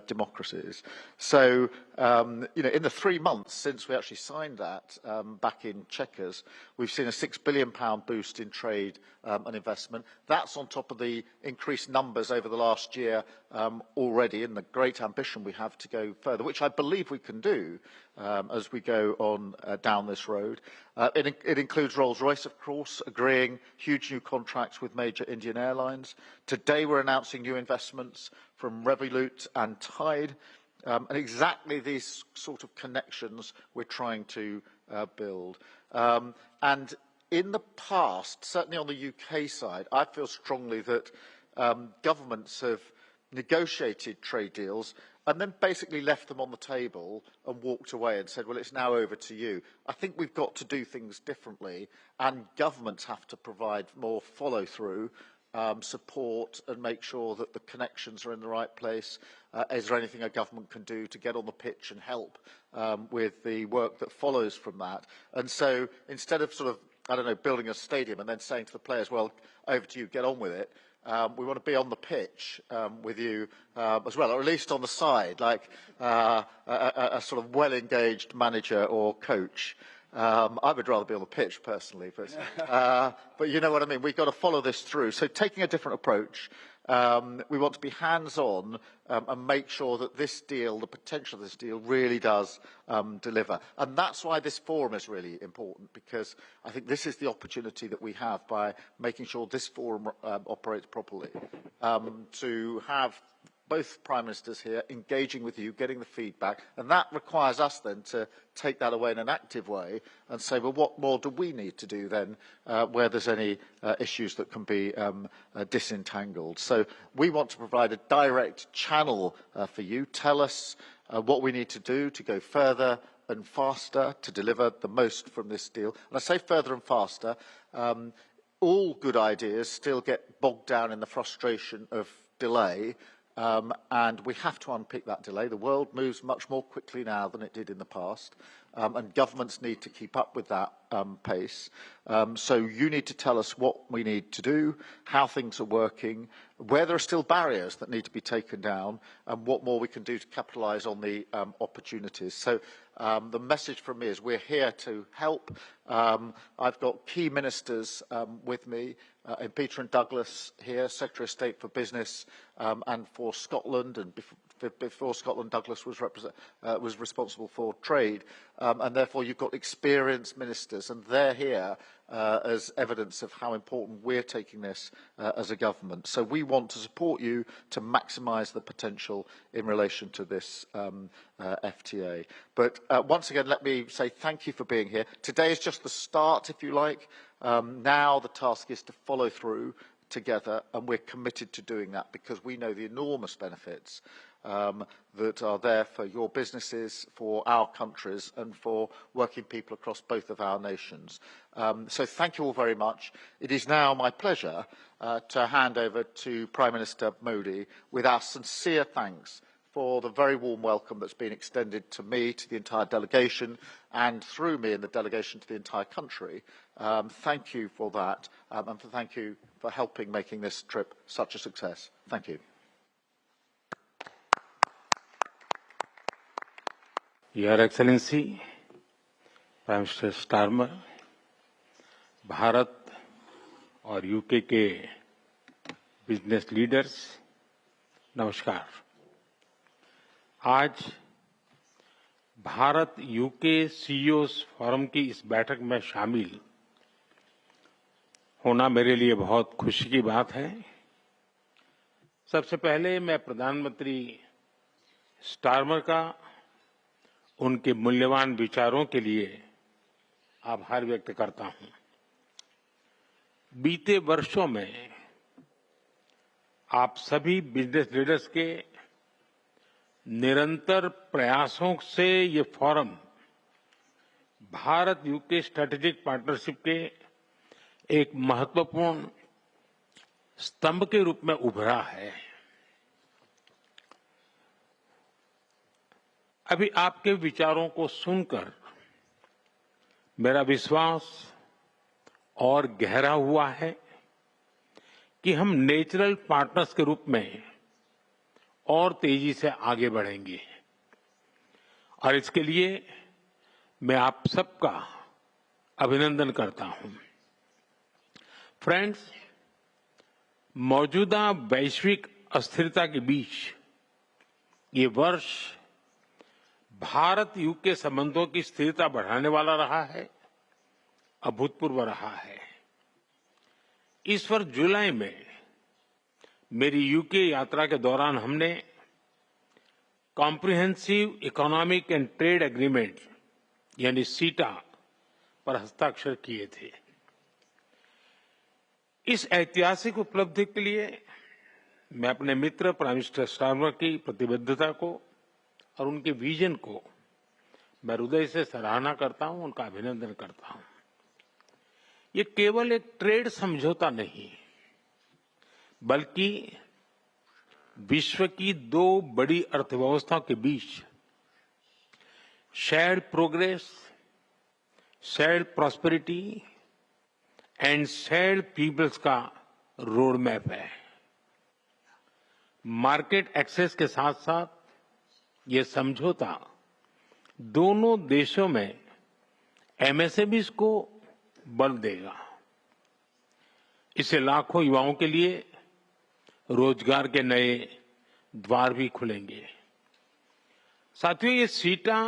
democracies. So, in the 3 months since we actually signed that back in Chequers, we've seen a £6 billion boost in trade and investment. That's on top of the increased numbers over the last year already, and the great ambition we have to go further, which I believe we can do as we go on down this road. It includes Rolls-Royce, of course, agreeing huge new contracts with major Indian airlines. Today we're announcing new investments from Revolut and Tide, and exactly these sort of connections we're trying to build. And in the past, certainly on the UK side, I feel strongly that governments have negotiated trade deals and then basically left them on the table and walked away and said, well, it's now over to you. I think we've got to do things differently, and governments have to provide more follow-through, support, and make sure that the connections are in the right place. Is there anything a government can do to get on the pitch and help with the work that follows from that? And so instead of sort of, I don't know, building a stadium and then saying to the players, well, over to you, get on with it, we want to be on the pitch with you as well, or at least on the side, like a sort of well-engaged manager or coach. I would rather be on the pitch personally, but you know what I mean. We've got to follow this through. So taking a different approach, we want to be hands-on and make sure that this deal, the potential of this deal, really does deliver. And that's why this forum is really important, because I think this is the opportunity that we have by making sure this forum operates properly, to have both Prime Ministers here engaging with you, getting the feedback, and that requires us then to take that away in an active way and say, well, what more do we need to do then where there's any issues that can be disentangled? So we want to provide a direct channel for you. Tell us what we need to do to go further and faster to deliver the most from this deal. And I say further and faster. All good ideas still get bogged down in the frustration of delay. And we have to unpick that delay. The world moves much more quickly now than it did in the past, and governments need to keep up with that pace. So you need to tell us what we need to do, how things are working, where there are still barriers that need to be taken down, and what more we can do to capitalise on the opportunities. So the message from me is we're here to help. I've got key ministers with me, in Peter and Douglas here, Secretary of State for Business and for Scotland, and before Scotland, Douglas was responsible for trade, and therefore you've got experienced ministers, and they're here as evidence of how important we're taking this as a government. So we want to support you to maximise the potential in relation to this FTA. But once again, let me say thank you for being here. Today is just the start, if you like. Now the task is to follow through together, and we're committed to doing that because we know the enormous benefits that are there for your businesses, for our countries, and for working people across both of our nations. So thank you all very much. It is now my pleasure to hand over to Prime Minister Modi with our sincere thanks for the very warm welcome that's been extended to me, to the entire delegation, and through me and the delegation to the entire country. Thank you for that, and thank you for helping making this trip such a success. Thank you. Your Excellency, Prime Minister Starmer, Bharat और UK के business leaders, नमस्कार। आज Bharat UK CEOs forum की इस बैठक में शामिल होना मेरे लिए बहुत खुशी की बात है। सबसे पहले मैं प्रधानमंत्री स्टारमर का उनके मूल्यवान विचारों के लिए आभार व्यक्त करता हूं। बीते वर्षों में आप सभी बिजनेस लीडर्स के निरंतर प्रयासों से ये forum Bharat UK strategic partnership के एक महत्वपूर्ण स्तंभ के रूप में उभरा है। अभी आपके विचारों को सुनकर मेरा विश्वास और गहरा हुआ है कि हम नेचुरल पार्टनर्स के रूप में और तेजी से आगे बढ़ेंगे। और इसके लिए मैं आप सबका अभिनंदन करता हूं। फ्रेंड्स, मौजूदा वैश्विक अस्थिरता के बीच ये वर्ष भारत यूके संबंधों की स्थिरता बढ़ाने वाला रहा है, अभूतपूर्व रहा है। इस वर्ष जुलाई में मेरी यूके यात्रा के दौरान हमने comprehensive economic and trade agreement यानी सीटा पर हस्ताक्षर किए थे। इस ऐतिहासिक उपलब्धि के लिए मैं अपने मित्र प्राइम मिनिस्टर स्टारमर की प्रतिबद्धता को और उनके विजन को मैं हृदय से सराहना करता हूं, उनका अभिनंदन करता हूं। ये केवल एक ट्रेड समझौता नहीं, बल्कि विश्व की दो बड़ी अर्थव्यवस्थाओं के बीच shared progress, shared prosperity and shared peoples का रोड मैप है। मार्केट एक्सेस के साथ साथ ये समझौता दोनों देशों में एमएसएमईज को बल देगा। इससे लाखों युवाओं के लिए रोजगार के नए द्वार भी खुलेंगे। साथियों, ये सीटा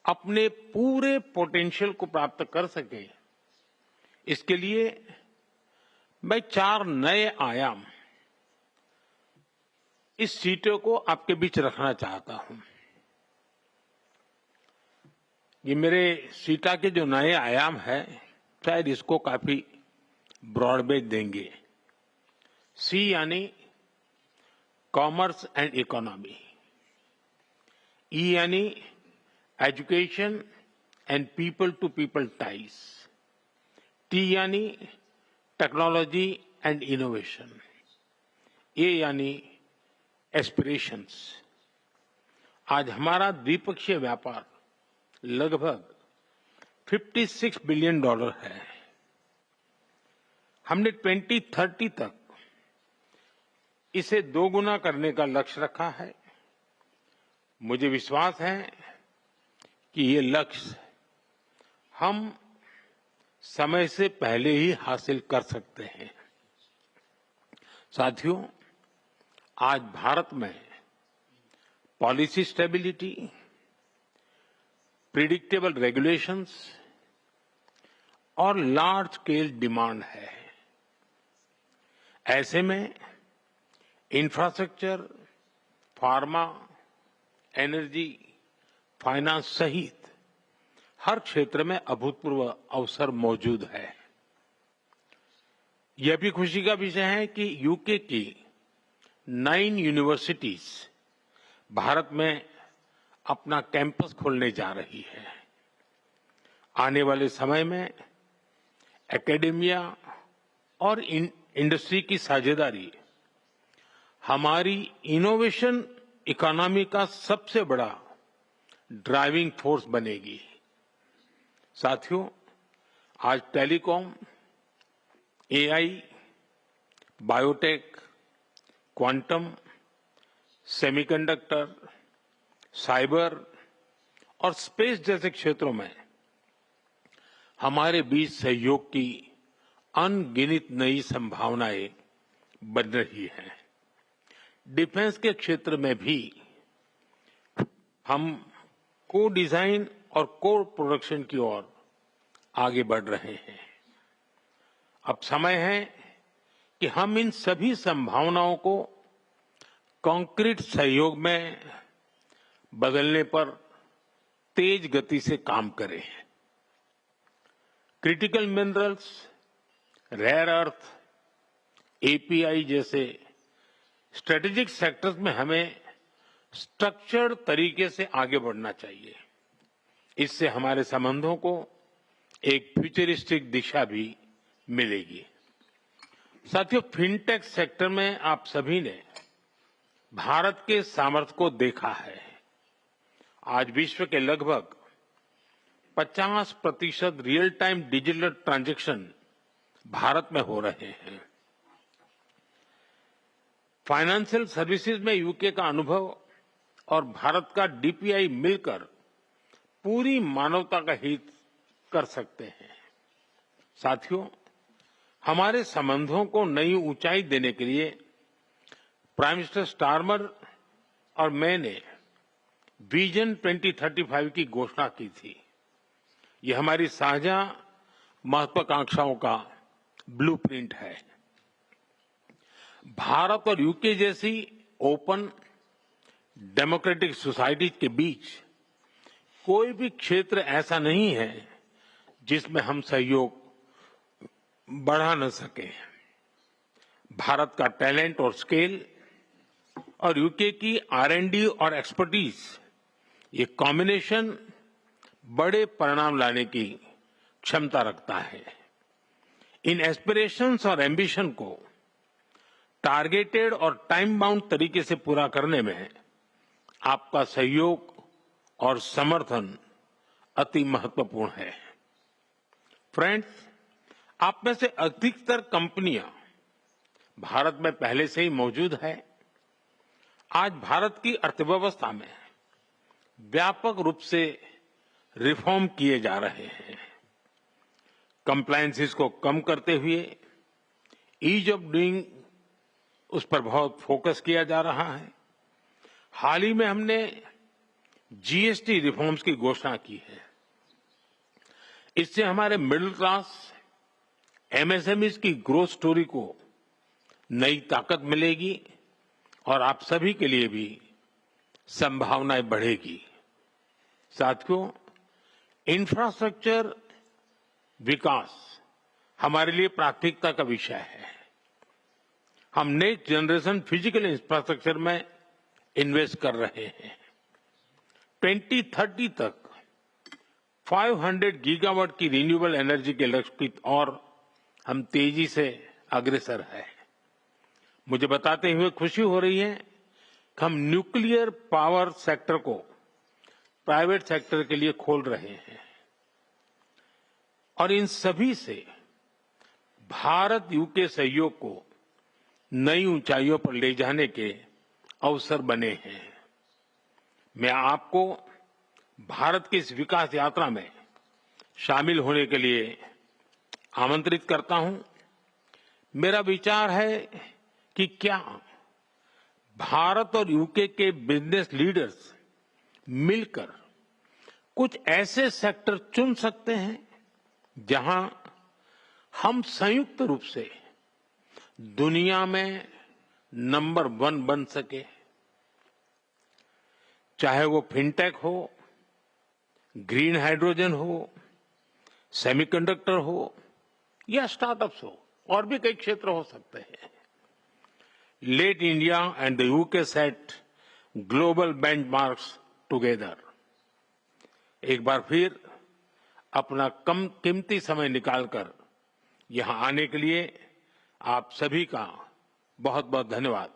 अपने पूरे पोटेंशियल को प्राप्त कर सके, इसके लिए मैं 4 नए आयाम इस सीटों को आपके बीच रखना चाहता हूं। ये मेरे सीटा के जो नए आयाम है, शायद इसको काफी ब्रॉडबेज देंगे। सी यानी कॉमर्स एंड इकोनॉमी, ई यानी education and people to people ties, T यानी टेक्नोलॉजी एंड इनोवेशन, ए यानी एस्पिरेशंस। आज हमारा द्विपक्षीय व्यापार लगभग $56 बिलियन है। हमने 2030 तक इसे 2 गुना करने का लक्ष्य रखा है। मुझे विश्वास है कि ये लक्ष्य हम समय से पहले ही हासिल कर सकते हैं। साथियों, आज भारत में पॉलिसी स्टेबिलिटी, प्रिडिक्टेबल रेगुलेशंस और लार्ज स्केल डिमांड है। ऐसे में इंफ्रास्ट्रक्चर, फार्मा, एनर्जी, फाइनेंस सहित हर क्षेत्र में अभूतपूर्व अवसर मौजूद है। यह भी खुशी का विषय है कि यूके की 9 यूनिवर्सिटीज भारत में अपना कैंपस खोलने जा रही है। आने वाले समय में एकेडेमिया और इंडस्ट्री की साझेदारी हमारी इनोवेशन इकोनॉमी का सबसे बड़ा ड्राइविंग फोर्स बनेगी। साथियों, आज telecom, AI, biotech, quantum, semiconductor, cyber और स्पेस जैसे क्षेत्रों में हमारे बीच सहयोग की अनगिनत नई संभावनाएं बन रही हैं। डिफेंस के क्षेत्र में भी हम को डिजाइन और को प्रोडक्शन की ओर आगे बढ़ रहे हैं। अब समय है कि हम इन सभी संभावनाओं को कॉन्क्रीट सहयोग में बदलने पर तेज गति से काम करें। Critical minerals, rare earth, API जैसे स्ट्रेटेजिक सेक्टर्स में हमें स्ट्रक्चर्ड तरीके से आगे बढ़ना चाहिए। इससे हमारे संबंधों को एक फ्यूचरिस्टिक दिशा भी मिलेगी। साथियों, फिनटेक सेक्टर में आप सभी ने भारत के सामर्थ्य को देखा है। आज विश्व के लगभग 50% real time digital transaction Bharat में हो रहे हैं। फाइनेंशियल सर्विसेज में यूके का अनुभव और भारत का डीपीआई मिलकर पूरी मानवता का हित कर सकते हैं। साथियों, हमारे संबंधों को नई ऊंचाई देने के लिए प्राइम मिनिस्टर स्टारमर और मैंने विजन 2035 की घोषणा की थी। ये हमारी साझा महत्वाकांक्षाओं का ब्लूप्रिंट है। भारत और यूके जैसी ओपन डेमोक्रेटिक सोसाइटी के बीच कोई भी क्षेत्र ऐसा नहीं है जिसमें हम सहयोग बढ़ा न सके। भारत का टैलेंट और स्केल और यूके की R&D और एक्सपर्टीज, ये कॉम्बिनेशन बड़े परिणाम लाने की क्षमता रखता है। इन एस्पिरेशंस और एम्बिशन को टारगेटेड और टाइम बाउंड तरीके से पूरा करने में आपका सहयोग और समर्थन अति महत्वपूर्ण है। फ्रेंड्स, आप में से अधिकतर कंपनियां भारत में पहले से ही मौजूद है। आज भारत की अर्थव्यवस्था में व्यापक रूप से रिफॉर्म किए जा रहे हैं। कंप्लायंसेस को कम करते हुए ईज ऑफ डूइंग, उस पर बहुत फोकस किया जा रहा है। हाल ही में हमने जीएसटी रिफॉर्म्स की घोषणा की है। इससे हमारे मिडिल क्लास एमएसएमईज की ग्रोथ स्टोरी को नई ताकत मिलेगी और आप सभी के लिए भी संभावनाएं बढ़ेगी। साथियों, इंफ्रास्ट्रक्चर विकास हमारे लिए प्राथमिकता का विषय है। हम नेक्स्ट जनरेशन फिजिकल इंफ्रास्ट्रक्चर में इन्वेस्ट कर रहे हैं। 2030 तक 500 गीगावाट की रिन्यूएबल एनर्जी के लक्ष्य की ओर हम तेजी से अग्रसर है। मुझे बताते हुए खुशी हो रही है कि हम न्यूक्लियर पावर सेक्टर को प्राइवेट सेक्टर के लिए खोल रहे हैं और इन सभी से भारत यूके सहयोग को नई ऊंचाइयों पर ले जाने के अवसर बने हैं। मैं आपको भारत की इस विकास यात्रा में शामिल होने के लिए आमंत्रित करता हूं। मेरा विचार है कि क्या भारत और यूके के बिजनेस लीडर्स मिलकर कुछ ऐसे सेक्टर चुन सकते हैं जहां हम संयुक्त रूप से दुनिया में नंबर 1 बन सके। चाहे वो फिनटेक हो, ग्रीन हाइड्रोजन हो, सेमीकंडक्टर हो या स्टार्टअप्स हो, और भी कई क्षेत्र हो सकते हैं। Let India and the UK set global benchmarks together. एक बार फिर अपना कम कीमती समय निकालकर यहां आने के लिए आप सभी का बहुत बहुत धन्यवाद।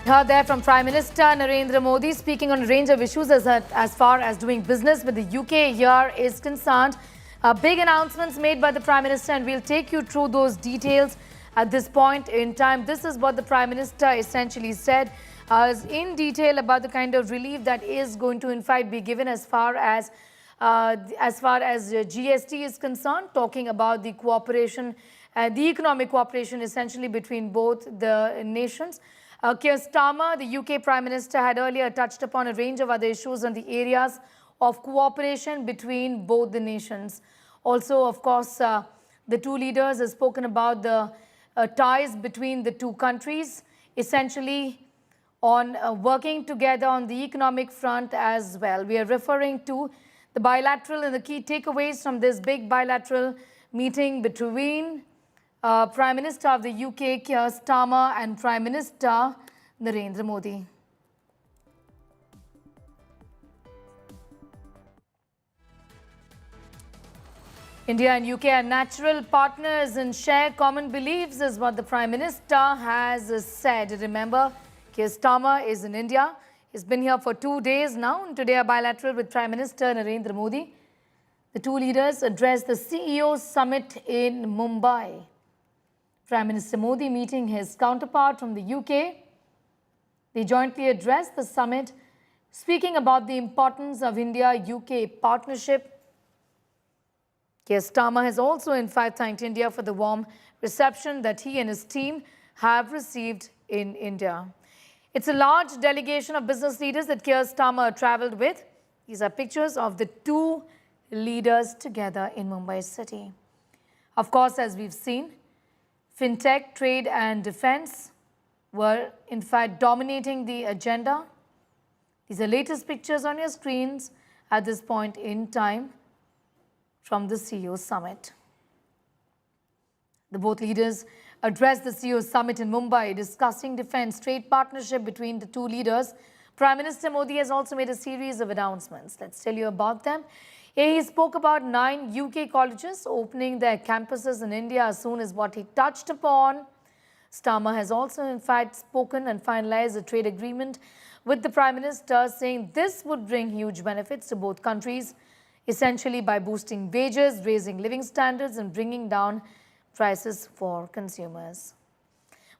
Heard there from Prime Minister Narendra Modi speaking on a range of issues as far as doing business with the UK here is concerned. Big announcements made by the Prime Minister, and we'll take you through those details at this point in time. This is what the Prime Minister essentially said in detail about the kind of relief that is going to in fact be given as far as GST is concerned, talking about the cooperation, the economic cooperation essentially between both the nations. Keir Starmer, the UK Prime Minister, had earlier touched upon a range of other issues on the areas of cooperation between both the nations. Also, of course, the two leaders have spoken about the ties between the two countries, essentially on working together on the economic front as well. We are referring to the bilateral and the key takeaways from this big bilateral meeting between Prime Minister of the UK, Keir Starmer, and Prime Minister Narendra Modi. India and UK are natural partners and share common beliefs, is what the Prime Minister has said. Remember, Keir Starmer is in India. He's been here for 2 days now, and today a bilateral with Prime Minister Narendra Modi. The two leaders addressed the CEO summit in Mumbai. Prime Minister Modi meeting his counterpart from the UK. They jointly addressed the summit, speaking about the importance of India-UK partnership. Keir Starmer has also in fact thanked India for the warm reception that he and his team have received in India. It's a large delegation of business leaders that Keir Starmer travelled with. These are pictures of the two leaders together in Mumbai city. Of course, as we've seen, fintech, trade and defence were in fact dominating the agenda. These are latest pictures on your screens at this point in time from the CEO summit. The both leaders addressed the CEO summit in Mumbai, discussing defence trade partnership between the two leaders. Prime Minister Modi has also made a series of announcements. Let's tell you about them. He spoke about 9 UK colleges opening their campuses in India as soon as what he touched upon. Starmer has also in fact spoken and finalized a trade agreement with the Prime Minister, saying this would bring huge benefits to both countries, essentially by boosting wages, raising living standards and bringing down prices for consumers.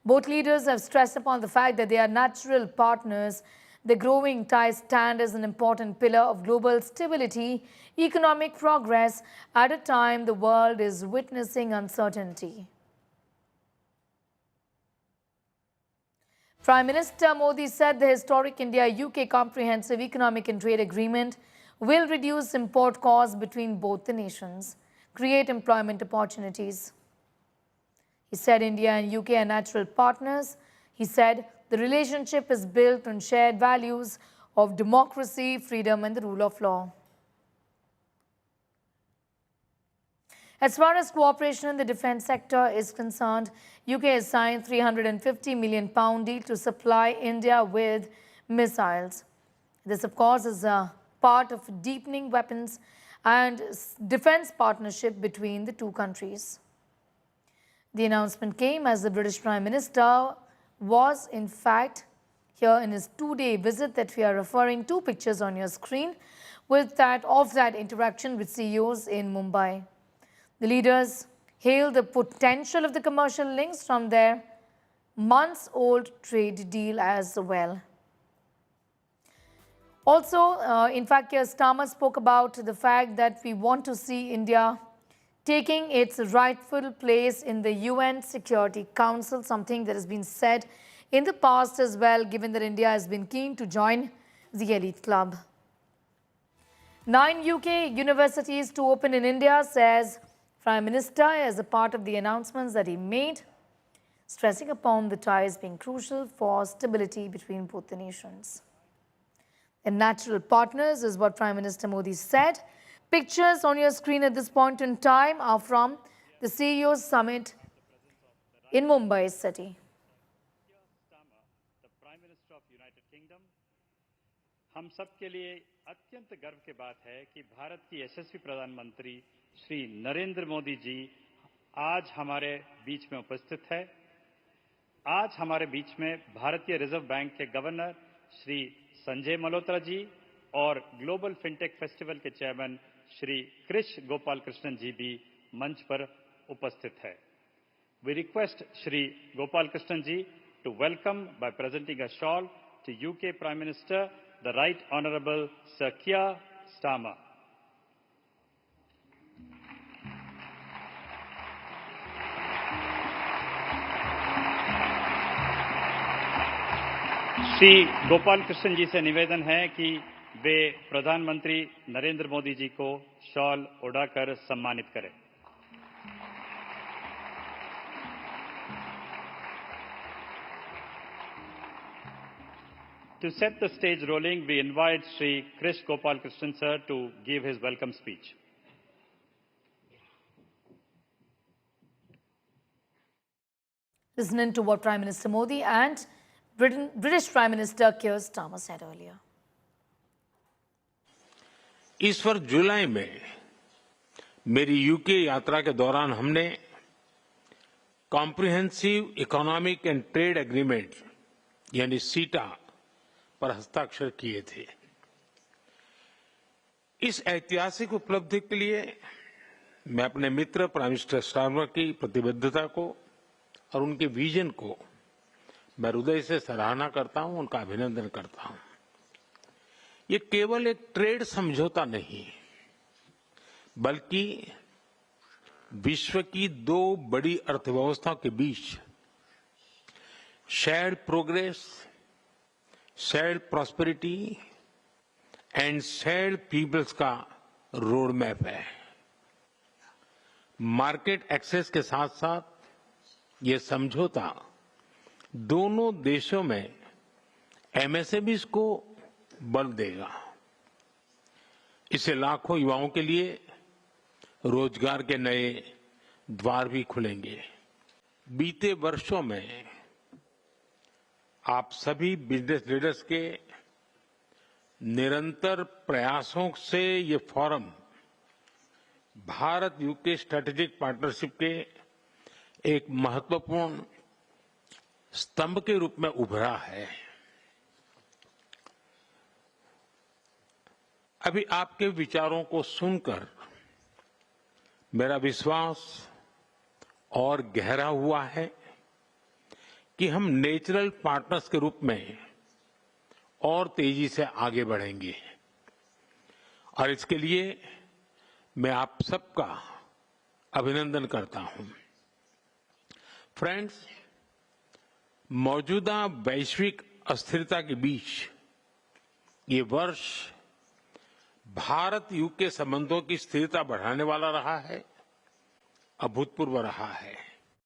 Both leaders have stressed upon the fact that they are natural partners. The growing ties stand as an important pillar of global stability, economic progress at a time the world is witnessing uncertainty. Prime Minister Modi said the historic India-UK Comprehensive Economic and Trade Agreement will reduce import costs between both the nations, create employment opportunities. He said India and UK are natural partners. He said the relationship is built on shared values of democracy, freedom and the rule of law. As far as cooperation in the defence sector is concerned, UK has signed £350 million deal to supply India with missiles. This, of course, is a part of deepening weapons and defence partnership between the two countries. The announcement came as the British Prime Minister was, in fact, here in his 2-day visit that we are referring to, pictures on your screen, with that interaction with CEOs in Mumbai. The leaders hailed the potential of the commercial links from their months-old trade deal as well. Also, in fact, Keir Starmer spoke about the fact that we want to see India taking its rightful place in the UN Security Council, something that has been said in the past as well, given that India has been keen to join the elite club. 9 UK universities to open in India, says Prime Minister, as a part of the announcements that he made, stressing upon the ties being crucial for stability between both the nations. And natural partners is what Prime Minister Modi said. Pictures on your screen at this point in time are from the CEO summit in Mumbai city. The Prime Minister of United Kingdom, हम सबके लिए अत्यंत गर्व की बात है कि भारत की यशस्वी प्रधानमंत्री श्री नरेंद्र मोदी जी आज हमारे बीच में उपस्थित है। आज हमारे बीच में भारतीय रिजर्व बैंक के गवर्नर श्री संजय मल्होत्रा जी और ग्लोबल फिनटेक फेस्टिवल के चेयरमैन श्री कृष गोपाल कृष्णन जी भी मंच पर उपस्थित है। We request Shri Gopal Krishnan ji to welcome by presenting a shawl to UK Prime Minister, the Right Honourable Sir Keir Starmer. Shri Gopal Krishnan जी से निवेदन है कि वे प्रधानमंत्री नरेंद्र मोदी जी को शॉल ओढ़ाकर सम्मानित करें। To set the stage rolling, we invite Shri Krish Gopal Krishnan sir to give his welcome speech. Listening to what Prime Minister Modi and British Prime Minister Keir Starmer said earlier. इस वर्ष जुलाई में मेरी UK यात्रा के दौरान हमने comprehensive economic and trade agreement यानी सीटा पर हस्ताक्षर किए थे। इस ऐतिहासिक उपलब्धि के लिए मैं अपने मित्र प्राइम मिनिस्टर स्टारमर की प्रतिबद्धता को और उनके विजन को मैं हृदय से सराहना करता हूं, उनका अभिनंदन करता हूं। ये केवल एक ट्रेड समझौता नहीं, बल्कि विश्व की दो बड़ी अर्थव्यवस्थाओं के बीच shared progress, shared prosperity and shared peoples का रोड मैप है। मार्केट एक्सेस के साथ साथ ये समझौता दोनों देशों में एमएसएमईज को बल देगा। इससे लाखों युवाओं के लिए रोजगार के नए द्वार भी खुलेंगे। बीते वर्षों में आप सभी बिजनेस लीडर्स के निरंतर प्रयासों से ये forum Bharat UK strategic partnership के एक महत्वपूर्ण स्तंभ के रूप में उभरा है। अभी आपके विचारों को सुनकर मेरा विश्वास और गहरा हुआ है कि हम नेचुरल पार्टनर्स के रूप में और तेजी से आगे बढ़ेंगे और इसके लिए मैं आप सबका अभिनंदन करता हूं। फ्रेंड्स, मौजूदा वैश्विक अस्थिरता के बीच ये वर्ष भारत यूके संबंधों की स्थिरता बढ़ाने वाला रहा है, अभूतपूर्व रहा है।